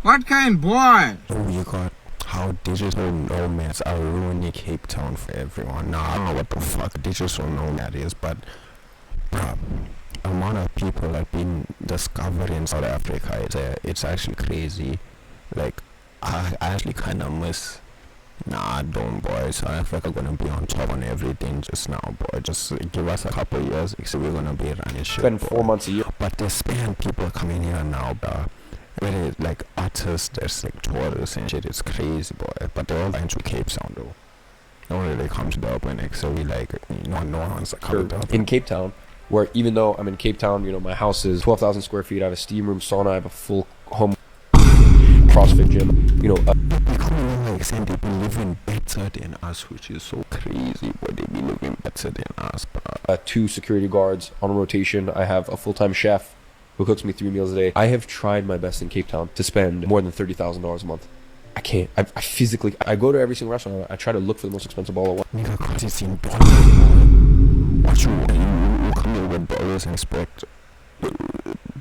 What kind, boy? Oh, you got how digital nomads are ruining Cape Town for everyone. Now, I don't know what the fuck a digital nomad is, but bruh, amount of people that been discovered in South Africa, it's actually crazy. Like, I actually kind of miss. Nah, don't, boy. South Africa gonna be on top on everything just now, boy. Just give us a couple years, we're gonna be running shit. Spend boy. 4 months a year. But there's Spain people coming here now, bruh. Really, like artists, there's like tourists and shit. It's crazy, boy. But they're all going to Cape Town though. No one really comes to Durban, so we like, no one's coming to Durban. In Cape Town, where even though I'm in Cape Town, my house is 12,000 square feet. I have a steam room, sauna, I have a full home CrossFit gym. They come in like saying they be living better than us, which is so crazy, boy. They be living better than us, bro. 2 security guards on rotation. I have a full-time chef who cooks me 3 meals a day. I have tried my best in Cape Town to spend more than $30,000 a month. I can't. I physically, I go to every single restaurant. I try to look for the most expensive bottle of wine. Nigga, cause it's in dollars, boy. What you come here with dollars and expect,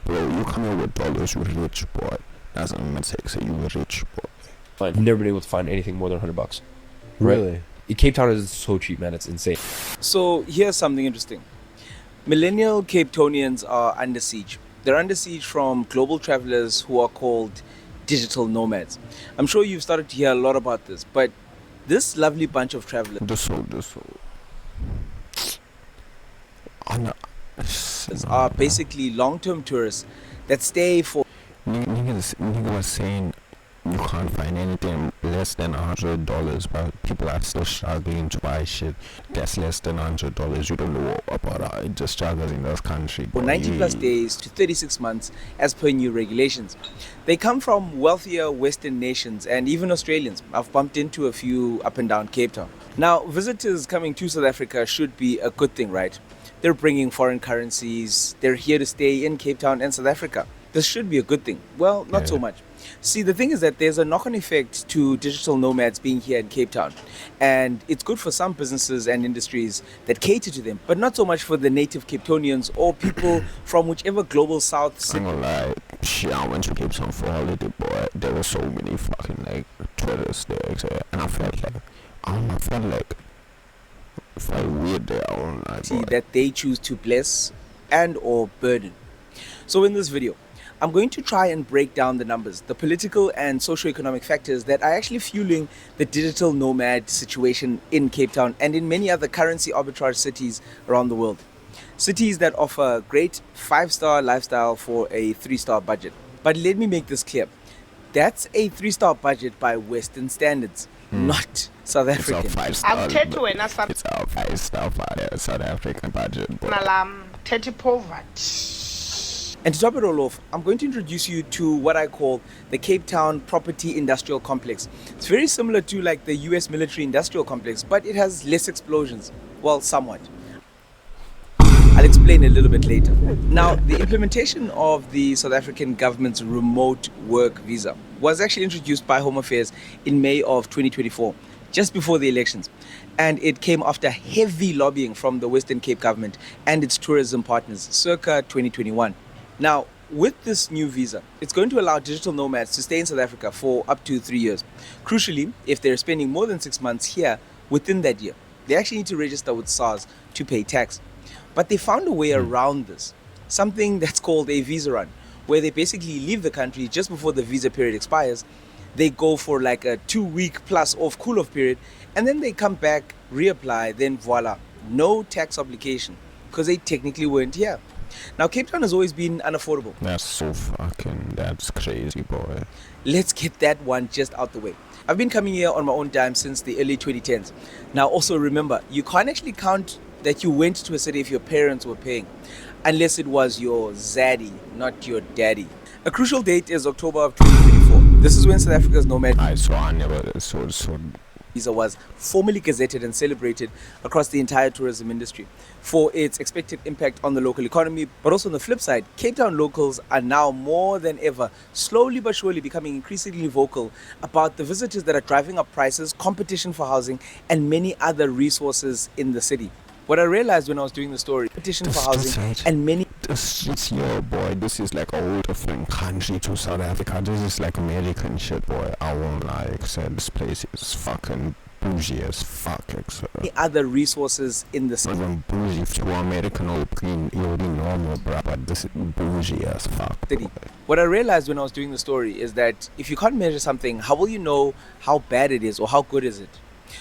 bro, you come here with dollars, you rich, boy. That's what I'm saying, so you rich, boy. I've never been able to find anything more than $100. Right? Really? Cape Town is so cheap, man. It's insane. So here's something interesting. Millennial Cape Townians are under siege. They're under siege from global travelers who are called digital nomads. I'm sure you've started to hear a lot about this, but this lovely bunch of travelers are basically long-term tourists that stay for... Nigga was saying you can't find anything less than $100, but people are still struggling to buy shit that's less than $100. You don't know about the struggles in this country. For 90 plus days to 36 months as per new regulations. They come from wealthier Western nations and even Australians. I've bumped into a few up and down Cape Town. Now, visitors coming to South Africa should be a good thing, right? They're bringing foreign currencies. They're here to stay in Cape Town and South Africa. This should be a good thing. Well, not so much. See, the thing is that there's a knock-on effect to digital nomads being here in Cape Town. And it's good for some businesses and industries that cater to them, but not so much for the native Cape Townians or people from whichever global south. I'm gonna lie, shit, I went to Cape Town for holiday, boy. There were so many fucking like tourists there, and I felt weird there. I don't know. See that they choose to bless and or burden. So in this video, I'm going to try and break down the numbers, the political and socioeconomic factors that are actually fueling the digital nomad situation in Cape Town and in many other currency arbitrage cities around the world. Cities that offer great 5-star lifestyle for a 3-star budget. But let me make this clear. That's a 3-star budget by Western standards, not South African. It's our 5-star South African budget. And to top it all off, I'm going to introduce you to what I call the Cape Town Property Industrial Complex. It's very similar to like the US Military Industrial Complex, but it has less explosions. Well, somewhat. I'll explain a little bit later. Now, the implementation of the South African government's remote work visa was actually introduced by Home Affairs in May of 2024, just before the elections. And it came after heavy lobbying from the Western Cape government and its tourism partners circa 2021. Now, with this new visa, it's going to allow digital nomads to stay in South Africa for up to 3 years. Crucially, if they're spending more than 6 months here within that year, they actually need to register with SARS to pay tax. But they found a way around this, something that's called a visa run, where they basically leave the country just before the visa period expires. They go for like a 2-week plus off cool-off period, and then they come back, reapply, then voila, no tax obligation, because they technically weren't here. Now, Cape Town has always been unaffordable. That's crazy, boy. Let's get that one just out the way. I've been coming here on my own dime since the early 2010s. Now, also remember, you can't actually count that you went to a city if your parents were paying, unless it was your zaddy, not your daddy. A crucial date is October of 2024. This is when South Africa's nomad visa was formally gazetted and celebrated across the entire tourism industry for its expected impact on the local economy. But also on the flip side, Cape Town locals are now more than ever slowly but surely becoming increasingly vocal about the visitors that are driving up prices, competition for housing, and many other resources in the city. What I realized when I was doing the story, competition for housing and many This year, boy, this is like a whole different country to South Africa. This is like American shit, boy. I won't lie, except this place is fucking bougie as fuck, except. Any other resources in the city. Even bougie to American or clean, it'll be normal, bruh, but this is bougie as fuck. Boy. What I realized when I was doing the story is that if you can't measure something, how will you know how bad it is or how good is it?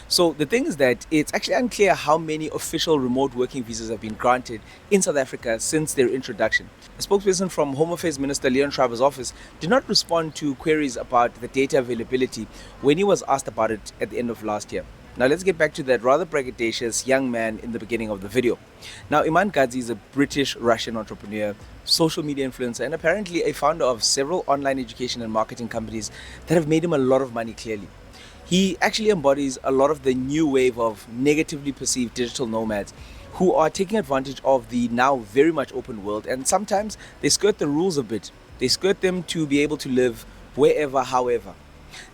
So the thing is that it's actually unclear how many official remote working visas have been granted in South Africa since their introduction. A spokesperson from Home Affairs Minister Leon Schreiber's office did not respond to queries about the data availability when he was asked about it at the end of last year. Now let's get back to that rather braggadocious young man in the beginning of the video. Now Iman Gadzi is a British-Russian entrepreneur, social media influencer, and apparently a founder of several online education and marketing companies that have made him a lot of money clearly. He actually embodies a lot of the new wave of negatively perceived digital nomads who are taking advantage of the now very much open world, and sometimes they skirt the rules a bit. They skirt them to be able to live wherever, however.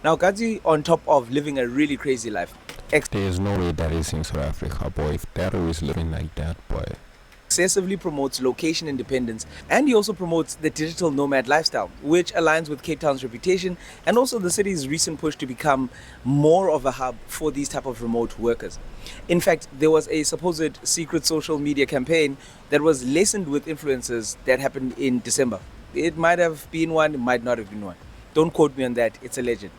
Now Gadzi, on top of living a really crazy life, There's no way that is in South Africa, boy. If that is living like that, boy. excessively promotes location independence, and he also promotes the digital nomad lifestyle, which aligns with Cape Town's reputation and also the city's recent push to become more of a hub for these type of remote workers. In fact, there was a supposed secret social media campaign that was laced with influencers that happened in December. It might have been one, it might not have been one. Don't quote me on that, it's a legend.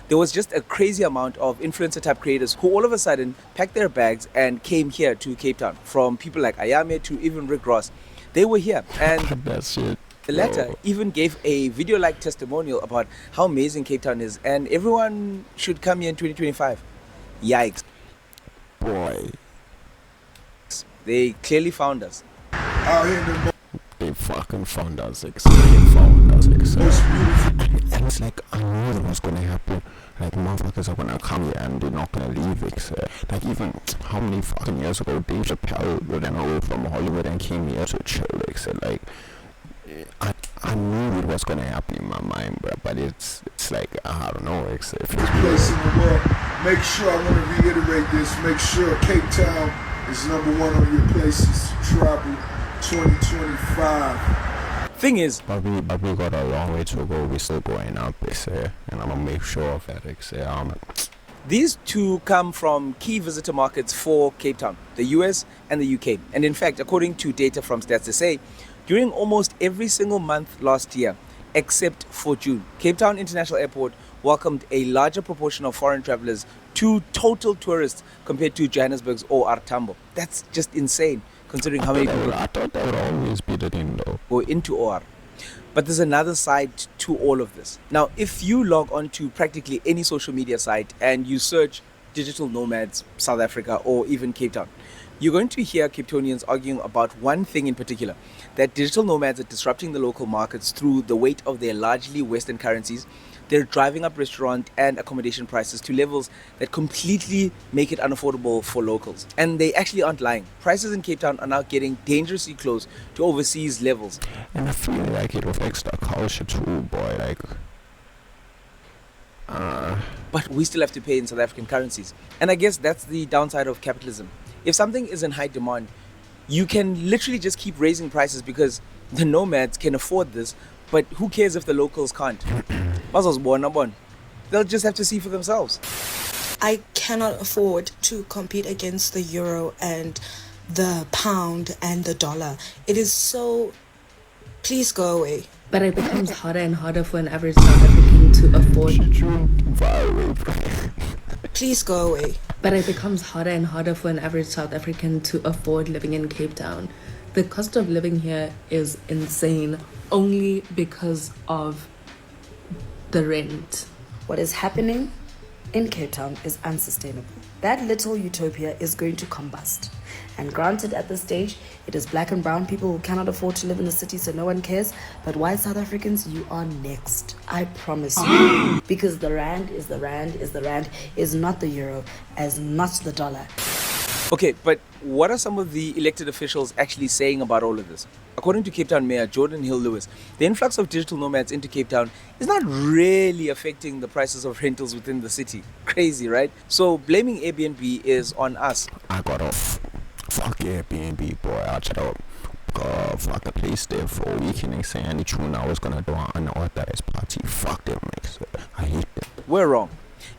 There was just a crazy amount of influencer type creators who all of a sudden packed their bags and came here to Cape Town. From people like Ayame to even Rick Ross. They were here, and That's it. the latter even gave a video-like testimonial about how amazing Cape Town is, and everyone should come here in 2025. Yikes. Boy, They clearly found us. Out here in the they fucking found us, except they found us, except. And it's like, I knew that was gonna happen. Like, motherfuckers are gonna come here and they're not gonna leave, except. Like, even how many fucking years ago Dave Chappelle ran away from Hollywood and came here to chill, except. Like, I knew it was gonna happen in my mind, but it's like, I don't know, except. place in the world. Make sure, I want to reiterate this, make sure Cape Town is #1 on your places to travel 2025. Thing is, But we got a long way to go. We're still going up, except. And I'm gonna make sure of that, except. these two come from key visitor markets for Cape Town, the US and the UK. And in fact, according to data from Stats SA, during almost every single month last year, except for June, Cape Town International Airport welcomed a larger proportion of foreign travelers to total tourists compared to Johannesburg's OR Tambo. That's just insane, considering how many people I thought that would always be the thing, though. go into OR. But there's another side to all of this. Now, if you log on to practically any social media site and you search digital nomads, South Africa, or even Cape Town, you're going to hear Cape Townians arguing about one thing in particular, that digital nomads are disrupting the local markets through the weight of their largely Western currencies. They're driving up restaurant and accommodation prices to levels that completely make it unaffordable for locals. And they actually aren't lying. Prices in Cape Town are now getting dangerously close to overseas levels. And I feel like it with extra culture too, boy. Like, But we still have to pay in South African currencies. And I guess that's the downside of capitalism. If something is in high demand, you can literally just keep raising prices because the nomads can afford this, but who cares if the locals can't? They'll just have to see for themselves. I cannot afford to compete against the euro and the pound and the dollar. It is so... Please go away. But it becomes harder and harder for an average South African to afford. Please go away. But it becomes harder and harder for an average South African to afford living in Cape Town. The cost of living here is insane only because of the rent. What is happening in Cape Town is unsustainable. That little utopia is going to combust. And granted, at this stage, it is black and brown people who cannot afford to live in the city, so no one cares. But white South Africans, you are next. I promise you. Because the rand is the rand is the rand, is not the euro, as not the dollar. Okay, but what are some of the elected officials actually saying about all of this? According to Cape Town Mayor Jordan Hill-Lewis, the influx of digital nomads into Cape Town is not really affecting the prices of rentals within the city. Crazy, right? So blaming Airbnb is on us. I got off. Fuck Airbnb, boy. I shut up. fuck a place there for a week and they say any tune I was gonna do an unauthorized party. Fuck them, mate. I hate them. We're wrong.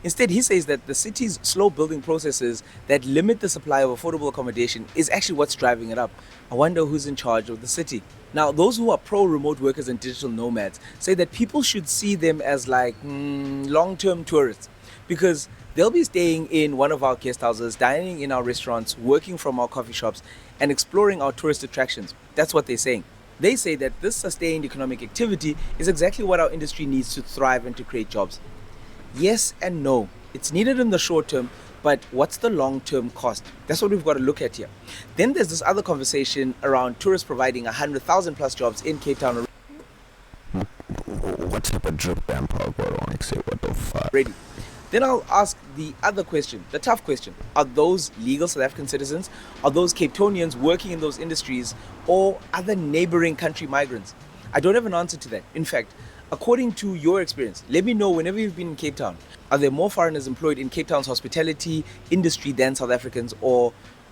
Instead, he says that the city's slow building processes that limit the supply of affordable accommodation is actually what's driving it up. I wonder who's in charge of the city. Now, those who are pro-remote workers and digital nomads say that people should see them as like long-term tourists because they'll be staying in one of our guest houses, dining in our restaurants, working from our coffee shops, and exploring our tourist attractions. That's what they're saying. They say that this sustained economic activity is exactly what our industry needs to thrive and to create jobs. Yes and no. It's needed in the short term, but what's the long-term cost? That's what we've got to look at here. Then there's this other conversation around tourists providing 100,000 plus jobs in Cape Town What type of drip band go on? Say what the fuck? already. Then I'll ask the other question, the tough question. Are those legal South African citizens? Are those Cape Townians working in those industries or other neighboring country migrants? I don't have an answer to that. In fact, according to your experience, let me know whenever you've been in Cape Town. Are there more foreigners employed in Cape Town's hospitality industry than South Africans, or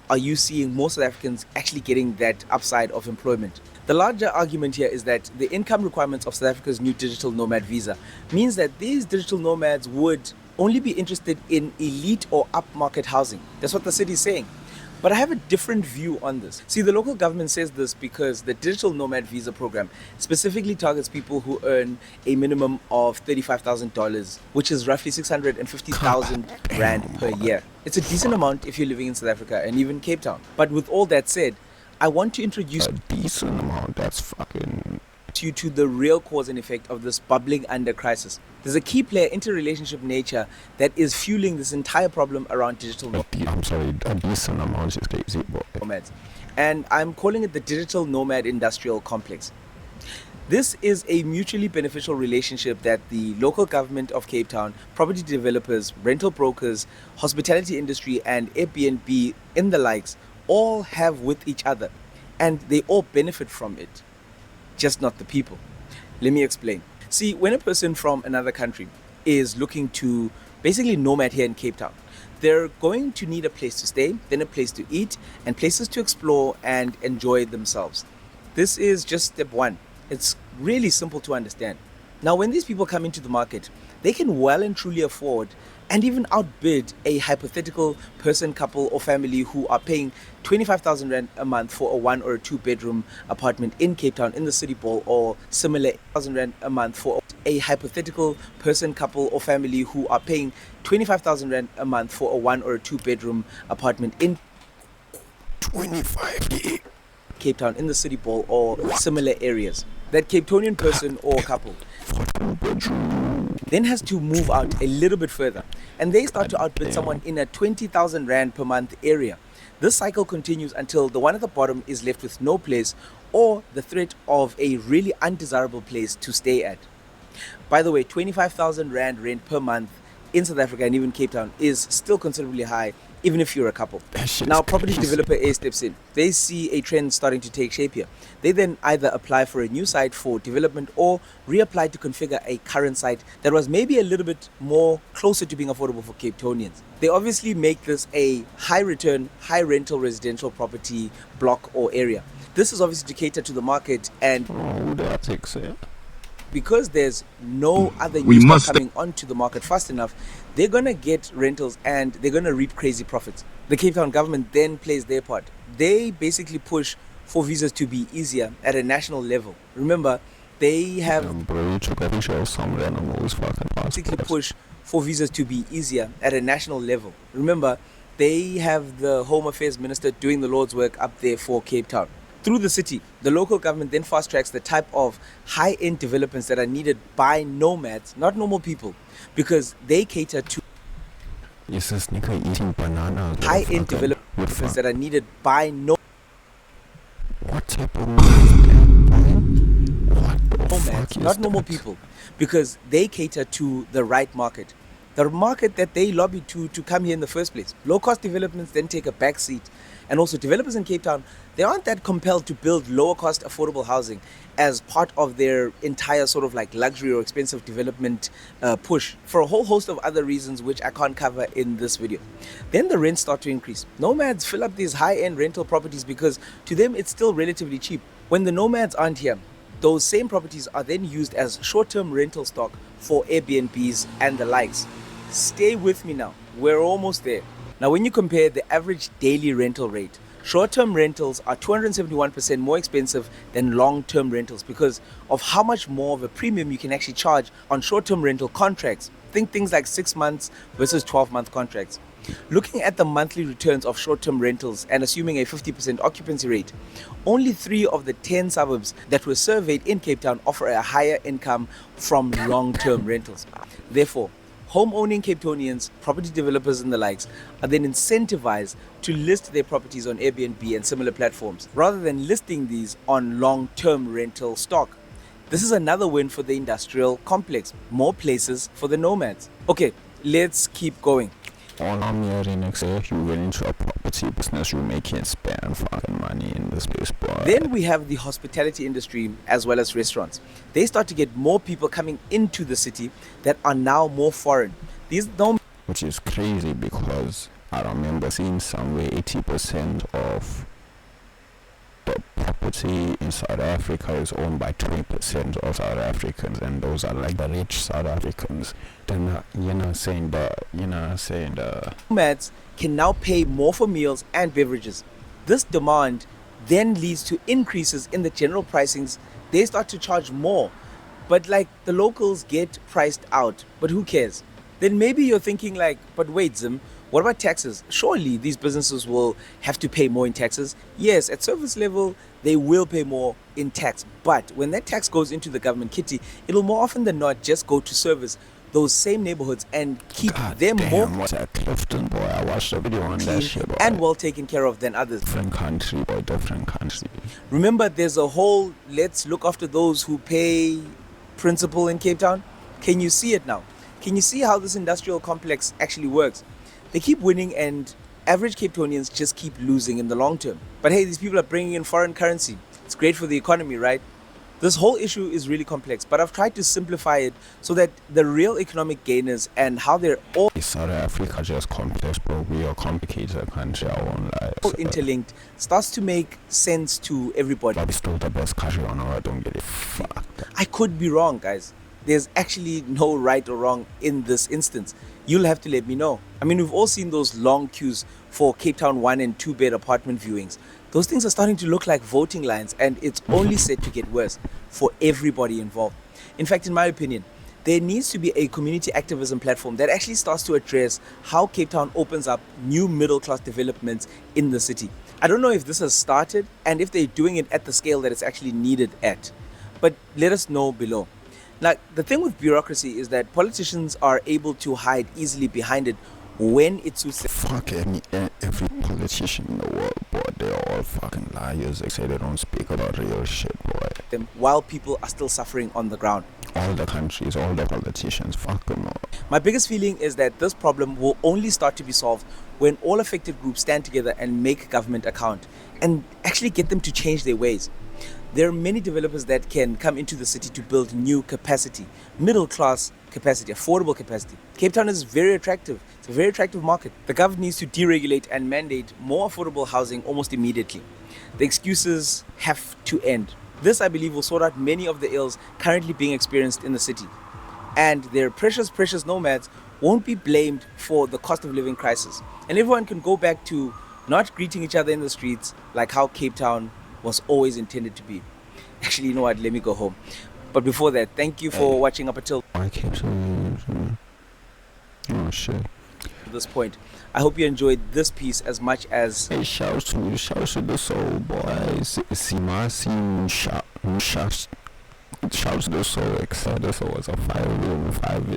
are you seeing more South Africans actually getting that upside of employment? The larger argument here is that the income requirements of South Africa's new digital nomad visa means that these digital nomads would only be interested in elite or upmarket housing. That's what the city is saying. But I have a different view on this. See, the local government says this because the digital nomad visa program specifically targets people who earn a minimum of $35,000, which is roughly 650,000 Rand per year. It's a decent amount if you're living in South Africa and even Cape Town. But with all that said, I want to introduce A decent amount. That's fucking. you to the real cause and effect of this bubbling under crisis. There's a key player, interrelationship nature, that is fueling this entire problem around digital I'm sorry, a decent amount is crazy, bro. nomads. And I'm calling it the digital nomad industrial complex. This is a mutually beneficial relationship that the local government of Cape Town, property developers, rental brokers, hospitality industry, and Airbnb and the likes all have with each other. And they all benefit from it, just not the people. Let me explain. See, when a person from another country is looking to basically nomad here in Cape Town, they're going to need a place to stay, then a place to eat, and places to explore and enjoy themselves. This is just step one. It's really simple to understand. Now, when these people come into the market, they can well and truly afford and even outbid a hypothetical person, couple, or family who are paying 25,000 Rand a month for a 1 or a 2 bedroom apartment in Cape Town in the City Ball, or similar 1,000 Rand a month for a hypothetical person, couple, or family who are paying 25,000 Rand a month for a 1 or a 2 bedroom apartment in 25. Cape Town in the City Ball or similar areas. That Cape Townian person or couple then has to move out a little bit further, and they start to outbid someone in a 20,000 Rand per month area. This cycle continues until the one at the bottom is left with no place or the threat of a really undesirable place to stay at. By the way, 25,000 Rand rent per month in South Africa and even Cape Town is still considerably high, even if you're a couple. Now, property developer A steps in. They see a trend starting to take shape here. They then either apply for a new site for development or reapply to configure a current site that was maybe a little bit more closer to being affordable for Cape Townians. They obviously make this a high return, high rental residential property block or area. This is obviously to cater to the market, and because there's no other new stuff coming onto the market fast enough, they're gonna get rentals and they're gonna reap crazy profits. The Cape Town government then plays their part. They basically push for visas to be easier at a national level. Remember, they have basically push for visas to be easier at a national level. Remember, they have the Home Affairs Minister doing the Lord's work up there for Cape Town. Through the city, the local government then fast tracks the type of high-end developments that are needed by nomads, not normal people, because they cater to high-end developments that are needed by nomads, not normal people, because they cater to the right market. the market that they lobbied to come here in the first place. Low-cost developments then take a back seat. And also developers in Cape Town, they aren't that compelled to build lower-cost affordable housing as part of their entire sort of like luxury or expensive development push for a whole host of other reasons which I can't cover in this video. Then the rents start to increase. Nomads fill up these high-end rental properties because to them it's still relatively cheap. When the nomads aren't here, those same properties are then used as short-term rental stock for Airbnbs and the likes. Stay with me now, we're almost there. Now when you compare the average daily rental rate, short-term rentals are 271% more expensive than long-term rentals because of how much more of a premium you can actually charge on short-term rental contracts. Think things like 6 months versus 12-month contracts. Looking at the monthly returns of short-term rentals and assuming a 50% occupancy rate, only 3 of the 10 suburbs that were surveyed in Cape Town offer a higher income from long-term rentals. Therefore, home-owning Cape Townians, property developers and the likes are then incentivized to list their properties on Airbnb and similar platforms rather than listing these on long-term rental stock. This is another win for the industrial complex, more places for the nomads. Okay, let's keep going. All I'm hearing is if you get into a property business, you make it spend fucking money in this place, boy. Then we have the hospitality industry as well as restaurants. They start to get more people coming into the city that are now more foreign. These Which is crazy because I remember seeing somewhere 80% of the property in South Africa is owned by 20% of South Africans, and those are like the rich South Africans. Then saying the nomads can now pay more for meals and beverages. This demand then leads to increases in the general pricings. They start to charge more, but like the locals get priced out. But who cares? Then maybe you're thinking like, but wait, Zim, what about taxes? Surely these businesses will have to pay more in taxes. Yes, at surface level, they will pay more in tax. But when that tax goes into the government kitty, it'll more often than not just go to service those same neighborhoods and keep them more what's that Clifton, boy? I watched a video on that shit, boy. and well taken care of than others. Different country, boy, different country. Remember, there's a whole let's look after those who pay principle in Cape Town. Can you see it now? Can you see how this industrial complex actually works? They keep winning and average Cape Townians just keep losing in the long term. But hey, these people are bringing in foreign currency. It's great for the economy, right? This whole issue is really complex, but I've tried to simplify it so that the real economic gainers and how they're all South Africa just complex, bro. We are complicated country, I won't lie. interlinked starts to make sense to everybody. But we still the best country on earth, don't get it fucked. I could be wrong, guys. There's actually no right or wrong in this instance. You'll have to let me know. I mean, we've all seen those long queues for Cape Town 1 and 2 bed apartment viewings. Those things are starting to look like voting lines, and it's only set to get worse for everybody involved. In fact, in my opinion, there needs to be a community activism platform that actually starts to address how Cape Town opens up new middle-class developments in the city. I don't know if this has started and if they're doing it at the scale that it's actually needed at, but let us know below. Now, the thing with bureaucracy is that politicians are able to hide easily behind it when it suits them. Fuck every politician in the world, boy. They're all fucking liars. They say they don't speak about real shit, boy. While people are still suffering on the ground. All the countries, all the politicians, fuck them all. My biggest feeling is that this problem will only start to be solved when all affected groups stand together and make government account and actually get them to change their ways. There are many developers that can come into the city to build new capacity, middle class capacity, affordable capacity. Cape Town is very attractive. It's a very attractive market. The government needs to deregulate and mandate more affordable housing almost immediately. The excuses have to end. This, I believe, will sort out many of the ills currently being experienced in the city. And their precious, precious nomads won't be blamed for the cost of living crisis. And everyone can go back to not greeting each other in the streets like how Cape Town was always intended to be. Actually, you know what? Let me go home. But before that, thank you for watching up until oh shit. this point. I hope you enjoyed this piece as much as. Hey, shouts to the soul, boys. See my scene, shouts to the soul, excited. So it's a 5 5